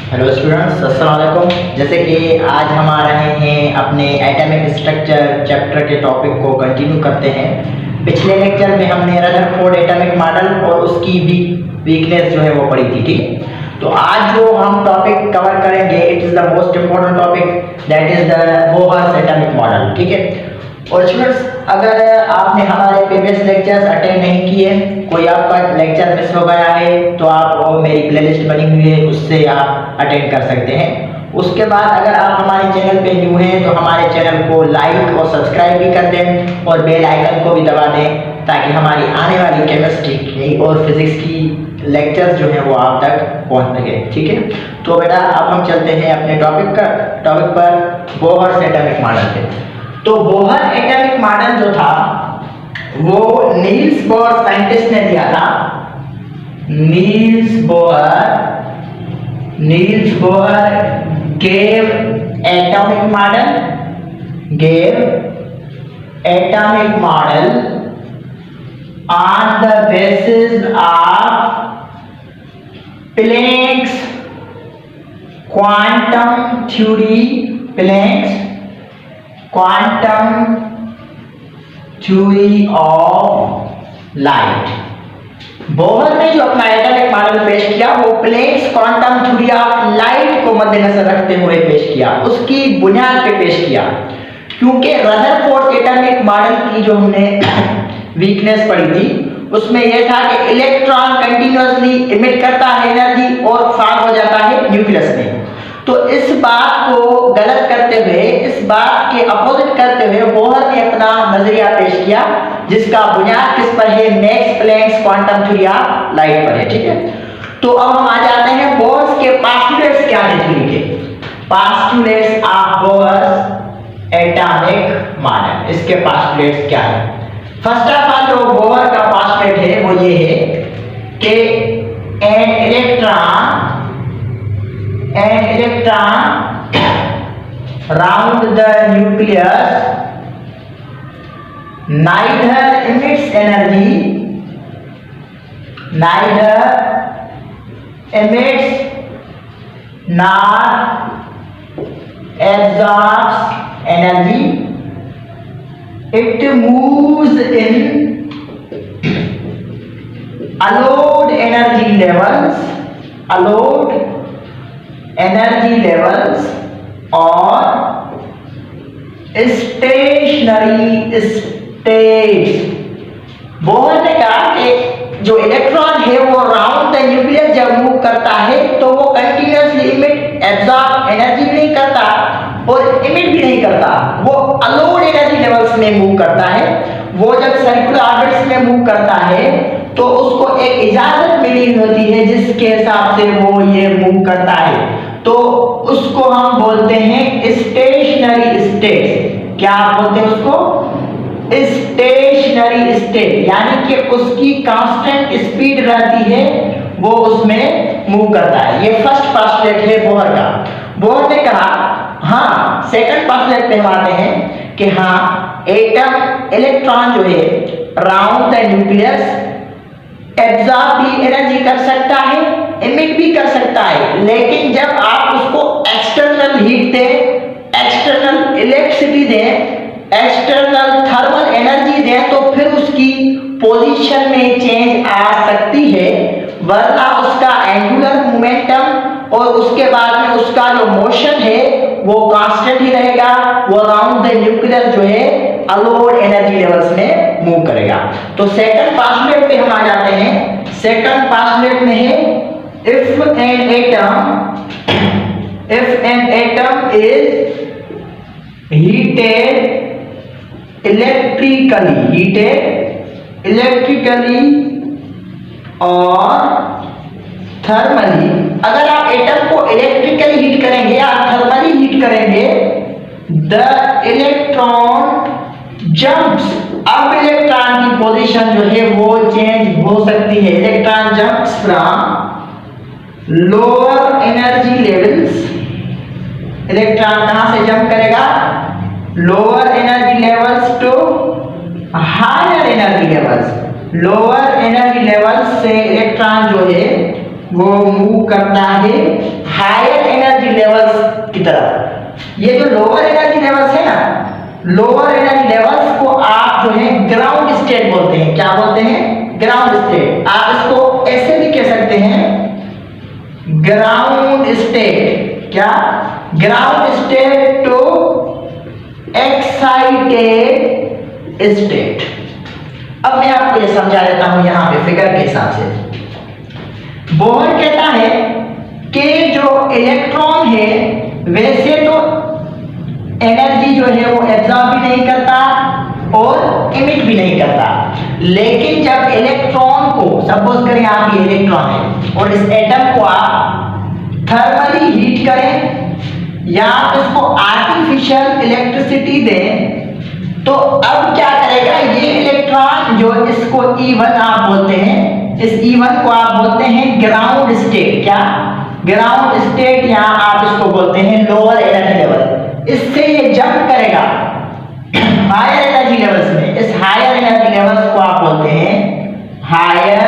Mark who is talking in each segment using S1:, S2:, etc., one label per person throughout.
S1: Hello students, अस्सलाम वालेकुम। जैसे कि आज हम आ रहे हैं अपने एटॉमिक स्ट्रक्चर चैप्टर के टॉपिक को कंटिन्यू करते हैं। पिछले लेक्चर में हमने रदरफोर्ड एटॉमिक मॉडल और उसकी भी वीकनेस जो है वो पढ़ी थी, ठीक। तो आज जो हम टॉपिक कवर करेंगे, it is the most important topic, that is the Bohr's atomic model, ठीक है। और स्टूडेंट्स, अगर आपने हमारे प्रीवियस लेक्चर्स अटेंड नहीं किए, कोई आपका लेक्चर मिस हो गया है, तो आप वो मेरी प्लेलिस्ट बनी हुई है, उससे आप अटेंड कर सकते हैं। उसके बाद अगर आप हमारे चैनल पे न्यू हैं तो हमारे चैनल को लाइक और सब्सक्राइब भी कर दें और बेल आइकन को भी दबा दें, ताकि हमारी आने वाली केमिस्ट्री की और फिजिक्स की लेक्चर्स जो हैं वो आप तक पहुंच सके, ठीक है। तो बेटा अब हम चलते हैं अपने टॉपिक पर, बोहर्स एटॉमिक मॉडल पे। तो बोहर एटॉमिक मॉडल जो था वो नील्स बोहर साइंटिस्ट ने दिया था। Niels Bohr gave atomic model on the basis of Planck's quantum theory of light। Bohr ने जो अपना एटॉमिक मॉडल पेश किया वो Planck's quantum theory of light को मद्देनजर रखते हुए पेश किया, उसकी बुनियाद पे पेश किया। क्योंकि रदरफोर्ड एटॉमिक मॉडल की जो हमने वीकनेस पढ़ी थी उसमें यह था कि इलेक्ट्रॉन कंटिन्यूअसली इमिट करता है एनर्जी और फार हो जाता है न्यूक्लियस में। तो इस बात को गलत करते हुए, इस बात के अपोजिट करते हुए बोहर ने अपना नजरिया पेश किया, जिसका बुनियाद किस पर है? Max Planck's quantum theory of light पर है, ठीक है। तो अब हम आ जाते हैं बोहर्स के पास्टुलेट्स क्या थे थ्योरी के। Postulates of Bohr's atomic model, इसके पास्टुलेट्स क्या है? फर्स्ट ऑफ ऑल जो बोहर का पास्टुलेट है वो ये है कि an electron round the nucleus neither emits energy nor absorbs energy. It moves in allowed energy levels और स्टेशनरी स्टेट्स। बोहर ने कहा कि जो इलेक्ट्रॉन है वो राउंड द न्यूक्लियस जब मूव करता है तो वो कंटिन्यूअसली इमिट एब्जॉर्ब एनर्जी भी नहीं करता और इमिट भी नहीं करता, वो अलोड एनर्जी लेवल्स में मूव करता है। वो जब सर्कुलर ऑर्बिट्स में मूव करता है तो उसको एक इजाजत मिली होती है जिसके हिसाब से वो ये मूव करता है, तो उसको हम बोलते हैं स्टेशनरी स्टेट। क्या बोलते हैं उसको? स्टेशनरी स्टेट, यानी कि उसकी कांस्टेंट स्पीड रहती है, वो उसमें मूव करता है। ये फर्स्ट पास्टुलेट है बोहर का। बोहर ने कहा, हाँ सेकंड पास्टुलेट पे हम आते हैं कि हाँ एटम इलेक्ट्रॉन जो है राउंड द न्यूक्लियस एब्जॉर्ब भी एनर्जी कर सकता है, इमिट भी कर सकता है, लेकिन जब आप उसको एक्सटर्नल हीट दें, एक्सटर्नल इलेक्ट्रिसिटी दें, एक्सटर्नल थर्मल एनर्जी दें तो फिर उसकी पोजीशन में चेंज आ सकती है, वरना उसका एंगुलर मोमेंटम और उसके बाद में उसका जो मोशन है वो कांस्टेंट ही रहेगा, वो अराउंड द न्यूक्लियस जो है अलोड एनर्जी लेवल्स में मूव करेगा। तो सेकंड पास्टुलेट पे हम आ जाते हैं। सेकंड पास्टुलेट में है if an atom is heated electrically और थर्मली, अगर आप एटम को इलेक्ट्रिकली हीट करेंगे या थर्मली हीट करेंगे, द इलेक्ट्रॉन जंप्स। अब इलेक्ट्रॉन की पोजीशन जो है वो चेंज हो सकती है। Electron jumps from lower energy levels, electron कहां से जंप करेगा? Lower energy levels to higher energy levels. Lower energy level से इलेक्ट्रॉन जो है वो मूव करता है हायर एनर्जी लेवल्स की तरफ। ये जो लोअर एनर्जी लेवल्स है ना, लोअर एनर्जी लेवल्स को आप जो है ग्राउंड स्टेट बोलते हैं। क्या बोलते हैं? Ground state. आप इसको ऐसे भी कह सकते हैं, ग्राउंड स्टेट। क्या? Ground state to excited state. अब मैं आपको ये समझा देता हूं यहां पे फिगर के हिसाब से। बोहर कहता है कि जो इलेक्ट्रॉन है वैसे तो एनर्जी जो है वो एब्जॉर्ब भी नहीं करता और इमिट भी नहीं करता, लेकिन जब इलेक्ट्रॉन को, सपोज करें आप ये इलेक्ट्रॉन है और इस एटम को आप थर्मली हीट करें या इसको आर्टिफिशियल इलेक्ट्रिसिटी दें, तो अब क्या करेगा ये इलेक्ट्रॉन, जो इसको E1 आप बोलते हैं, इस E1 को आप बोलते हैं ग्राउंड स्टेट। क्या? Ground state. यहां आप इसको बोलते हैं लोअर एनर्जी लेवल। इससे ये जंप करेगा हायर एनर्जी लेवल्स में। इस हायर एनर्जी लेवल्स को आप बोलते हैं हायर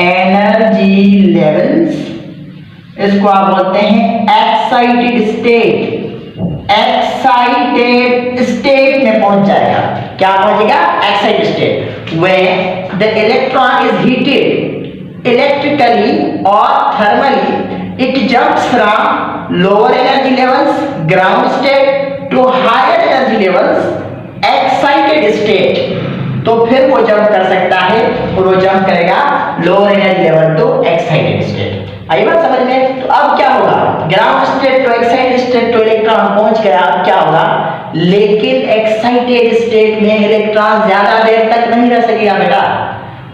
S1: एनर्जी लेवल्स। इसको आप बोलते हैं एक्साइटेड स्टेट। एक्साइटेड स्टेट में पहुंच जाएगा। क्या पहुंचेगा? Excited state. When the electron is heated electrically और thermally, it jumps from lower energy levels ground state to higher energy levels excited state. तो फिर वो जंप कर सकता है और वो जंप करेगा lower energy level to excited state. आई बात समझ में? तो अब क्या होगा? Ground state to excited state तो इलेक्ट्रॉन पहुंच गया। अब क्या होगा? लेकिन एक्साइटेड स्टेट में इलेक्ट्रॉन ज्यादा देर तक नहीं रह सकेगा बेटा।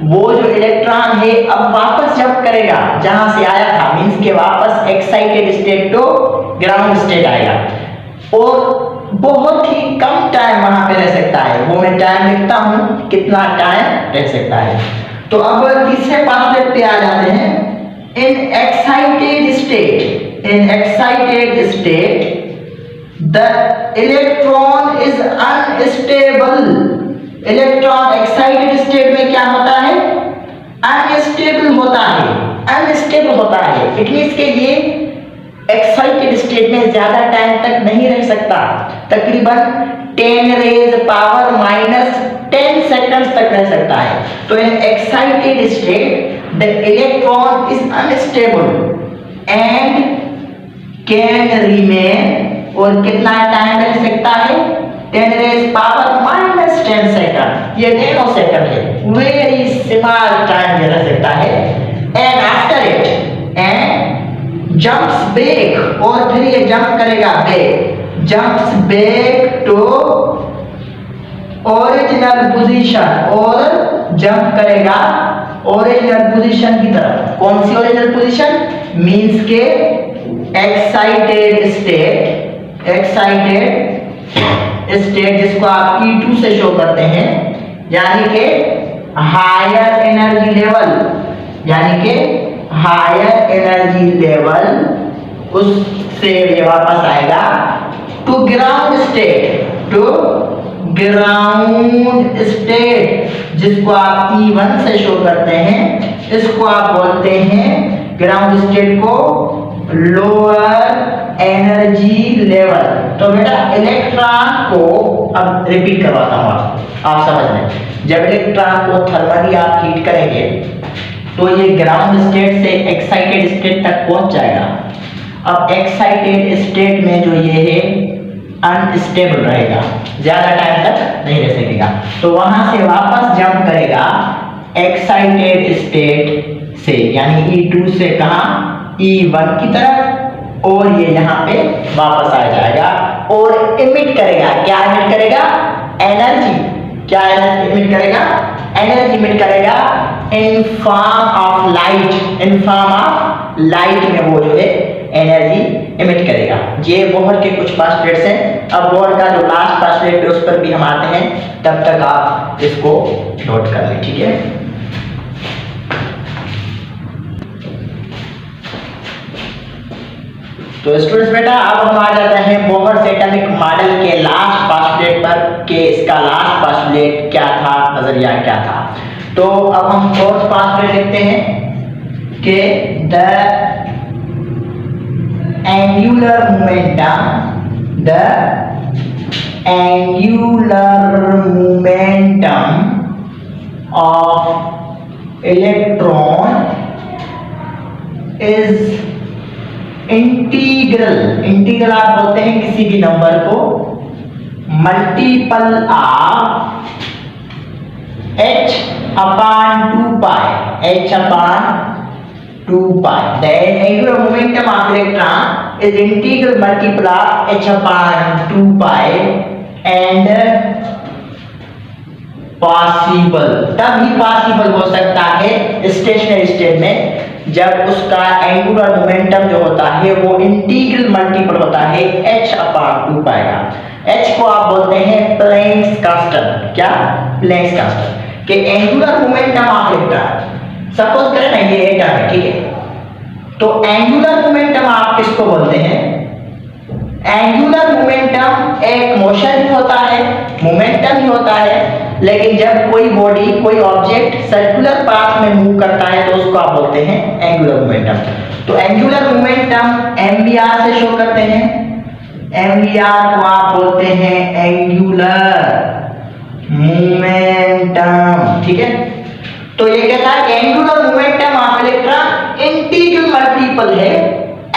S1: वो जो इलेक्ट्रॉन है अब वापस जंप करेगा जहां से आया था, मींस के वापस excited state to ground state आएगा और बहुत ही कम टाइम वहां पे रह सकता है। वो मैं टाइम लिखता हूं कितना टाइम रह सकता है। तो अब तीसरे पार्ट पे आ जाते हैं। In excited state, the electron is unstable. Electron excited state में क्या होता है? अनस्टेबल होता है। अनस्टेबल होता है। इट मींस के ये एक्साइटेड स्टेट में ज्यादा टाइम तक नहीं रह सकता, तकरीबन 10 रेज पावर -10 सेकंड्स तक रह सकता है। तो in excited state the electron is unstable and can remain, और कितना टाइम रह सकता है? 10 रेज पावर -10 सेकंड। ये नैनो सेकंड है, वेरी स्मॉल टाइम ये रह सकता है। And after it and jumps back, और फिर ये जंप करेगा back, jumps back to original position, और जंप करेगा ओरिजिनल पोजीशन की तरफ। कौन सी ओरिजिनल पोजीशन? मींस के एक्साइटेड स्टेट। एक्साइटेड स्टेट जिसको आप E2 से शो करते हैं, यानी कि हायर एनर्जी लेवल, यानी कि हायर एनर्जी लेवल, उससे ये वापस आएगा to ground state. To ground state जिसको आप E1 से शो करते हैं, इसको आप बोलते हैं ग्राउंड स्टेट को लोअर एनर्जी लेवल। तो बेटा इलेक्ट्रॉन को अब रिपीट करवाता हूं आप समझ लें। जब इलेक्ट्रॉन को थर्मली आप हीट करेंगे तो ये ग्राउंड स्टेट से एक्साइटेड स्टेट तक पहुंच जाएगा। अब एक्साइटेड स्टेट में जो ये है अनस्टेबल रहेगा, ज्यादा टाइम तक नहीं रह सकेगा, तो वहां से वापस जंप करेगा एक्साइटेड स्टेट से, यानी E2 से कहां? E1 की तरफ, और ये यहाँ पे वापस आ जाएगा और इमिट करेगा। क्या इमिट करेगा? एनर्जी। क्या एनर्जी इमिट करेगा? एनर्जी इमिट करेगा in form of light. In form of light में वो जो है एनर्जी इमिट करेगा। ये बोहर के कुछ पास्टलेट्स हैं। अब बोहर का जो लास्ट पास्टलेट है उस पर भी हम आते हैं, तब तक आप इसको नोट कर लें, ठीक है? तो स्टूडेंट्स बेटा अब हम आ जाते हैं बोहर एटॉमिक मॉडल के लास्ट पास्टलेट पर कि इसका लास्ट पास्टलेट क्या था, नजरिया क्या था। तो अब हम फोर्थ पास्टलेट लिखते हैं कि the angular momentum of electron is integral आप बोलते हैं किसी भी नंबर को, multiple of h upon 2 pi, the angular momentum of electron is integral multiple of h upon 2 pi and possible तभी पॉसिबल हो सकता है स्टेशनरी स्टेट में जब उसका एंगुलर मोमेंटम जो होता है वो इंटीग्रल मल्टीपल होता है h अपॉन 2 पाई का। h को आप बोलते हैं प्लैंक्स कांस्टेंट। क्या? प्लैंक्स कांस्टेंट कि angular momentum of electron, suppose करें ना ये एटम है, ठीक है, तो एंगुलर मोमेंटम आप किसको बोलते हैं? एंगुलर मोमेंटम एक मोशन ही होता है, मोमेंटम ही होता है, लेकिन जब कोई बॉडी कोई ऑब्जेक्ट सर्कुलर पाथ में मूव करता है तो उसको आप बोलते हैं एंगुलर मोमेंटम। तो एंगुलर मोमेंटम एमवीआर से शो करते हैं, एमवीआर को आप बोलते हैं एंगुलर मोमेंटम, ठीक है। तो ये कहता है angular momentum of electron integral multiple है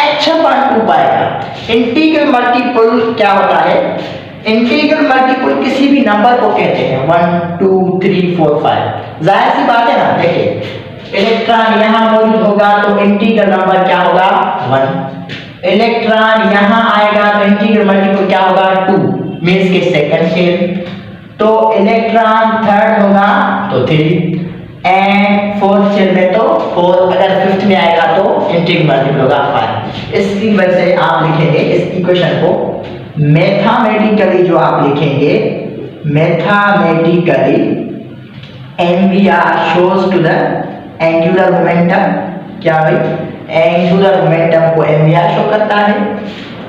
S1: h/2 पाई का। इंटीग्रल मल्टीपल क्या होता है? इंटीग्रल मल्टीपल किसी भी नंबर को कहते हैं 1 2 3 4 5। जाहिर सी बात है ना, देखिए इलेक्ट्रॉन यहां मौजूद होगा तो इंटीग्रल नंबर क्या होगा? 1। इलेक्ट्रॉन यहां आएगा तो इंटीग्रल मल्टीपल क्या होगा? 2 मींस के सेकंड शेल। तो इलेक्ट्रॉन थर्ड होगा तो 3 एंड फोर्थ शेल में तो 4, अगर फिफ्थ में आएगा तो इंटीग्रल मल्टीपल होगा 5। इसकी वजह से आप लिखेंगे इस इक्वेशन को मैथमेटिकली, जो आप लिखेंगे mathematically MVR shows to the angular momentum, क्या भाई? एंगुलर मोमेंटम को MVR शो करता है,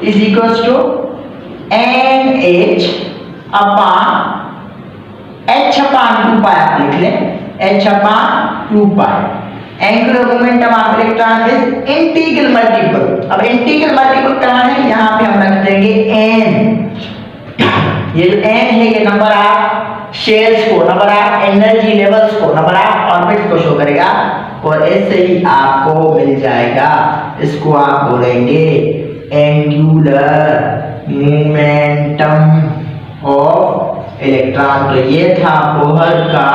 S1: is equals to NH upon h/2 pi. आप लिख लें h/2 pi. Angular momentum of electron is integral multiple. अब इंटीग्रल मल्टीपल कहां है? यहां पे हम रख देंगे n। ये जो n है ये नंबर ऑफ शेल्स को, नंबर ऑफ एनर्जी लेवल्स को, नंबर ऑफ ऑर्बिट्स को शो करेगा और ऐसे ही आपको मिल जाएगा। इसको आप बोलेंगे एंगुलर मोमेंटम ऑफ इलेक्ट्रॉन। तो ये था बोहर का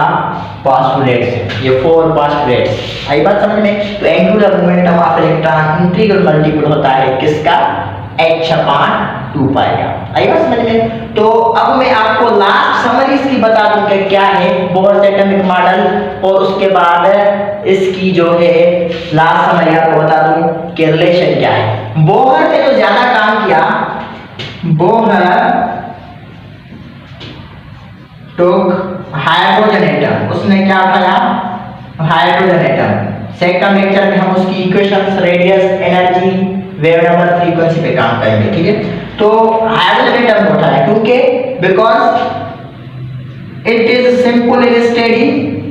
S1: पोस्टुलेट्स, ये 4 पोस्टुलेट्स। आई बात समझ में? तो angular momentum of electron integral multiple होता है किसका? h/2 पाई का। आई बात समझ में? तो अब मैं आपको लास्ट समरी इसकी बता दूं कि क्या है बोहर एटॉमिक मॉडल, और उसके बाद इसकी जो है लास्ट समरी आपको बता दूं कि रिलेशन क्या है। बोहर ने जो ज्यादा काम किया, बोहर टुक हाइड्रोजन एटम, उसने क्या उठाया? Hydrogen atom. सेकंड लेक्चर में हम उसकी equations, radius, energy, wave number, frequency पे काम करेंगे, ठीक है। तो हाइड्रोजन एटम उठाया क्योंकि because it is simple and steady.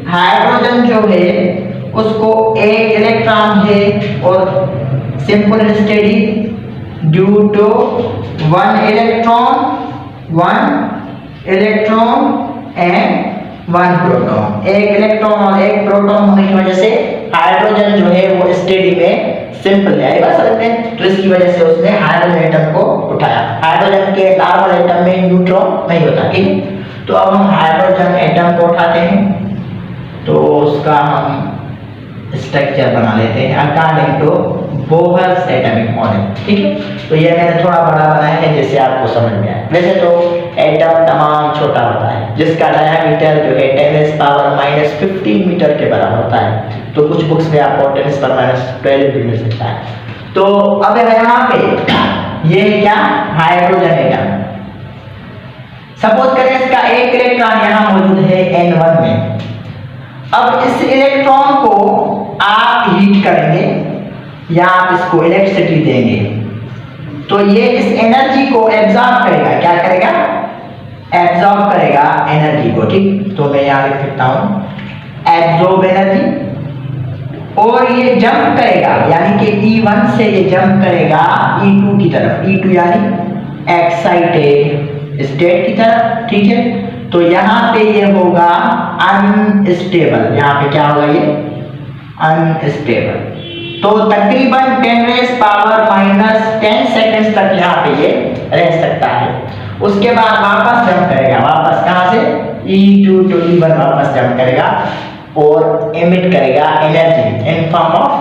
S1: Hydrogen जो है उसको एक इलेक्ट्रॉन है और simple and steady due to one electron and 1 proton. एक इलेक्ट्रॉन और एक प्रोटॉन होने की वजह से हाइड्रोजन जो है वो स्टेडी में सिंपल है, बस समझते हैं। तो इसकी वजह से उसने हाइड्रोजन एटम को उठाया। हाइड्रोजन के नॉर्मल एटम में न्यूट्रॉन नहीं होता, ठीक है। तो अब हम हाइड्रोजन एटम को उठाते हैं तो उसका हम स्ट्रक्चर बना लेते हैं according to Bohr's atomic model, ठीक है। तो ये मैंने थोड़ा बड़ा बनाया है जिससे आपको समझ में आए। वैसे तो एटम तमाम छोटा होता है जिसका डायमीटर जो है 10⁻⁻15 मीटर के बराबर होता है। तो कुछ बुक्स में आपको 10⁻12 भी मिल सकता है। तो अब यहाँ पे ये क्या? Hydrogen atom. सपोज करें इसका एक इलेक्ट्रॉन यहाँ मौजूद है N1 में। अब इस इलेक्ट्रॉन को आप हीट करेंगे या आप इसको इलेक्ट्रिसिटी देंगे तो ये इस एनर्जी को एब्जॉर्ब करेगा। क्या करेगा? एब्जॉर्ब करेगा एनर्जी को, ठीक। तो मैं यहाँ लिख सकता हूँ एब्जॉर्ब एनर्जी और ये जंप करेगा, यानी कि E1 से ये जंप करेगा E2 की तरफ, E2 यानी एक्साइटेड स्टेट की तरफ, ठीक है। तो यहाँ पे ये होगा अनस्टेबल, यहाँ पे क्या होगा ये अनस्टेबल। तो तकरीबन 10⁻⁻10 सेकंड्स तक यहाँ पे ये रह सकता है। उसके बाद वापस जंप करेगा, वापस कहाँ से E2 to E1 वापस जंप करेगा और एमिट करेगा energy in form of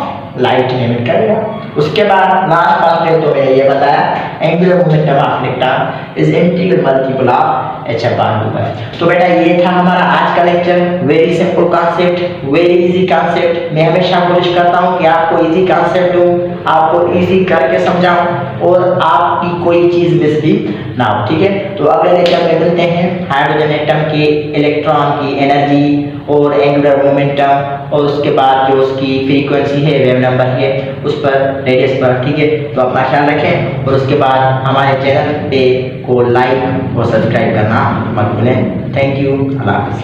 S1: light emit करेगा। उसके बाद लास्ट पार्ट में तो मैंने ये बताया angular momentum of electron is integral multiple of h/2। तो बेटा ये था हमारा आज का lecture. Very simple concept, very easy concept. मैं हमेशा कोशिश करता हूँ कि आपको इजी कॉन्सेप्ट दूं, आपको इजी करके समझाऊं और आपकी कोई चीज मिस भी ना हो, ठीक है। तो अगले लेक्चर में मिलते हैं हाइड्रोजन एटम के इलेक्ट्रॉन की एनर्जी और एंगुलर मोमेंटम और उसके बाद जो उसकी फ्रीक्वेंसी है, वेव नंबर है, उस पर, रेडियस पर, ठीक है। तो अपना ख्याल रखें और उसके बाद हमारे चैनल पे को लाइक और सब्सक्राइब करना मत भूलें। थैंक यू, अल्लाह हाफ़िज़।